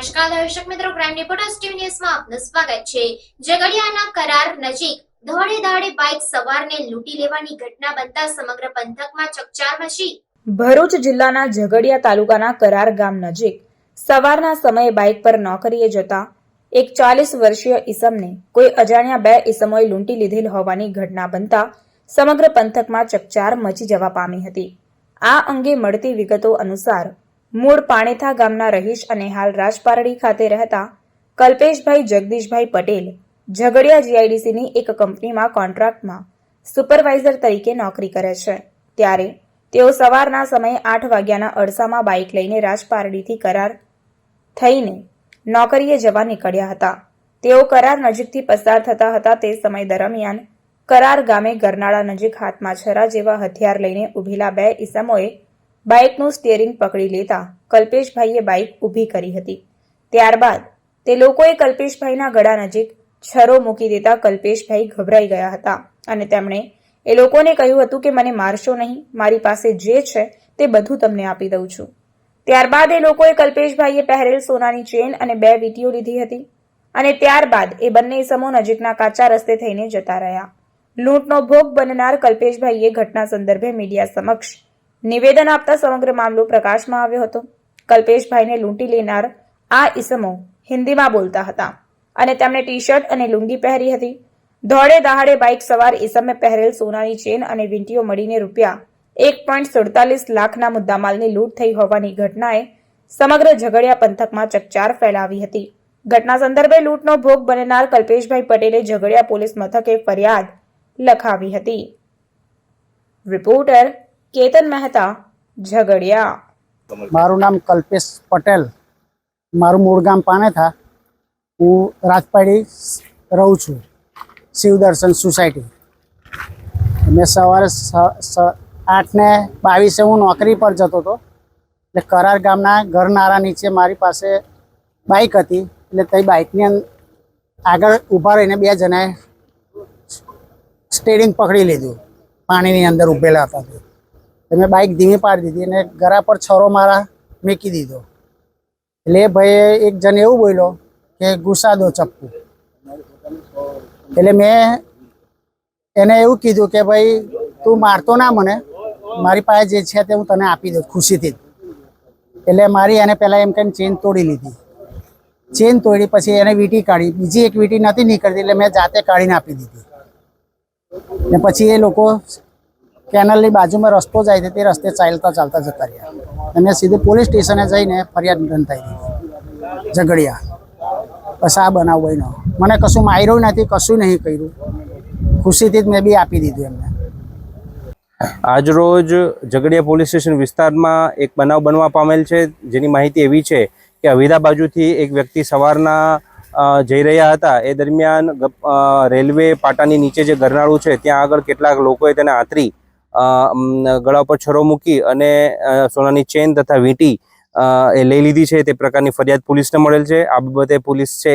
નમસ્કાર દર્શક મિત્રો, ક્રાઇમ રિપોર્ટર્સ ટીવી ન્યૂઝમાં આપનું સ્વાગત છે। ઝઘડિયાના કરાર નજીક દોડે દાડે બાઇક સવારને લૂંટી લેવાની ઘટના બનતા સમગ્ર પંથકમાં ચકચાર મચી। ભરૂચ જિલ્લાના ઝઘડિયા તાલુકાના કરાર ગામ નજીક સવારના સમયે બાઇક પર નોકરીએ જતા એક 40 વર્ષીય ઈસમને કોઈ અજાણ્યા બે ઈસમોએ લૂંટી લીધેલ હોવાની ઘટના બનતા સમગ્ર પંથકમાં ચકચાર મચી જવા પામી હતી। આ અંગે મળતી વિગતો અનુસાર મૂળ પાણેથા ગામના રહીશ અને હાલ રાજપારડી ખાતે રહેતા કલ્પેશભાઈ જગદીશભાઈ પટેલ ઝઘડિયા જીઆઈડીસીની એક કંપનીમાં કોન્ટ્રાક્ટમાં સુપરવાઇઝર તરીકે નોકરી કરે છે। ત્યારે તેઓ સવારના સમયે 8 વાગ્યાના અરસામાં બાઇક લઈને રાજપારડીથી કરાર થઈને નોકરીએ જવા નીકળ્યા હતા। તેઓ કરાર નજીકથી પસાર થતા હતા તે સમય દરમિયાન કરાર ગામે ગરનાળા નજીક હાથમાં છરા જેવા હથિયાર લઈને ઉભેલા બે ઈસમોએ બાઇકનું સ્ટીયરિંગ પકડી લેતા કલ્પેશભાઈએ બાઇક ઊભી કરી હતી। ત્યારબાદ તે લોકોએ કલ્પેશભાઈના ગળા નજીક છરો મૂકી દેતા કલ્પેશભાઈ ગભરાઈ ગયા હતા અને તેમણે એ લોકોને કહ્યું હતું કે મને મારશો નહીં, મારી પાસે જે છે તે બધું તમને આપી દઉં છું। ત્યારબાદ એ લોકોએ કલ્પેશભાઈએ પહેરેલ સોનાની ચેન અને 2 વીંટીઓ લીધી હતી અને ત્યારબાદ એ બંને ઈસમો નજીકના કાચા રસ્તે થઈને જતા રહ્યા। લૂંટનો ભોગ બનનાર કલ્પેશભાઈએ ઘટના સંદર્ભે મીડિયા સમક્ષ નિવેદન આપતા સમગ્ર મામલો પ્રકાશમાં આવ્યો હતો। કલ્પેશભાઈને લૂંટી લેનાર આ ઈસમો હિન્દીમાં બોલતા હતા અને તેમણે ટી શર્ટ અને લુંગી પહેરી હતી। દોડે દહાડે બાઇક સવાર ઈસમે પહેરેલ સોનાની ચેન અને વીંટીઓ મળીને રૂપિયા 1.47 લાખના મુદ્દામાલની લૂંટ થઈ હોવાની ઘટનાએ સમગ્ર ઝઘડિયા પંથકમાં ચકચાર ફેલાવી હતી। ઘટના સંદર્ભે લૂંટનો ભોગ બનનાર કલ્પેશભાઈ પટેલે ઝઘડિયા પોલીસ મથકે ફરિયાદ લખાવી હતી। રિપોર્ટર કેતન મહેતા, ઝઘડિયા। મારું નામ કલ્પેશ પટેલ, મારું મૂળ ગામ પાનેથા, હું રાજપાડી રહું છું, શિવદર્શન સોસાયટી। મેં સવારે 8:22 હું નોકરી પર જતો હતો એટલે કરાર ગામના ગરનાળા નીચે મારી પાસે બાઇક હતી એટલે તે બાઇકની આગળ ઊભા રહીને 2 જણાએ સ્ટીયરિંગ પકડી લીધું, પાણીની અંદર ઊભેલા હતા તે મેં બાઇક ધીમી પાડી દીધી અને ગળા પર છરો મારા મૂકી દીધો એટલે એ ભાઈએ એક જણ એવું બોલ્યો કે ઘુસા દો ચપ્પુ। એટલે મેં એને એવું કીધું કે ભાઈ તું મારતો ના, મને મારી પાસે જે છે તે હું તને આપી દઉં ખુશીથી જ। એટલે મારી એને પહેલાં એમ કહીને ચેન તોડી લીધી, ચેન તોડી પછી એને વીંટી કાઢી, બીજી એક વીંટી નથી નીકળતી એટલે મેં જાતે કાઢીને આપી દીધી ને પછી એ લોકો કેનલની બાજુમાં રસ્તો જાય છે તે રસ્તે ચાલતા ચાલતા જતા રહ્યા અને સીધું પોલીસ સ્ટેશને જઈને ફરિયાદ નોંધાઈ દીધી ઝઘડિયા। બસ આ બનાવ બન્યો, મને કશું માર્યું નથી, કશું નહીં કર્યું, ખુશીથી જ મેં બી આપી દીધું એમને। આજરોજ ઝઘડિયા પોલીસ સ્ટેશન વિસ્તારમાં એક બનાવ બનવા પામેલ છે, જેની માહિતી એવી છે કે અવિધા બાજુથી એક વ્યક્તિ સવારના જઈ રહ્યા હતા એ દરમિયાન રેલવે પાટાની નીચે જે ગરનાળું છે ત્યાં આગળ કેટલાક લોકોએ તેને આંતરી ગળા પર છરો મૂકી અને સોનાની ચેન તથા વીંટી એ લઈ લીધી છે તે પ્રકારની ફરિયાદ પોલીસને મળેલ છે। આ બાબતે પોલીસ છે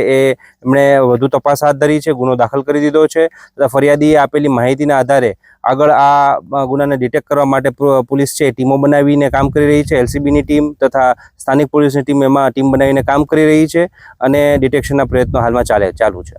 એમણે વધુ તપાસ હાથ ધરી છે, ગુનો દાખલ કરી દીધો છે તથા ફરિયાદીએ આપેલી માહિતીના આધારે આગળ આ ગુનાને ડિટેક્ટ કરવા માટે પોલીસ છે ટીમો બનાવીને કામ કરી રહી છે। એલસીબીની ટીમ તથા સ્થાનિક પોલીસની ટીમ એમાં ટીમ બનાવીને કામ કરી રહી છે અને ડિટેક્શનના પ્રયત્નો હાલમાં ચાલુ છે।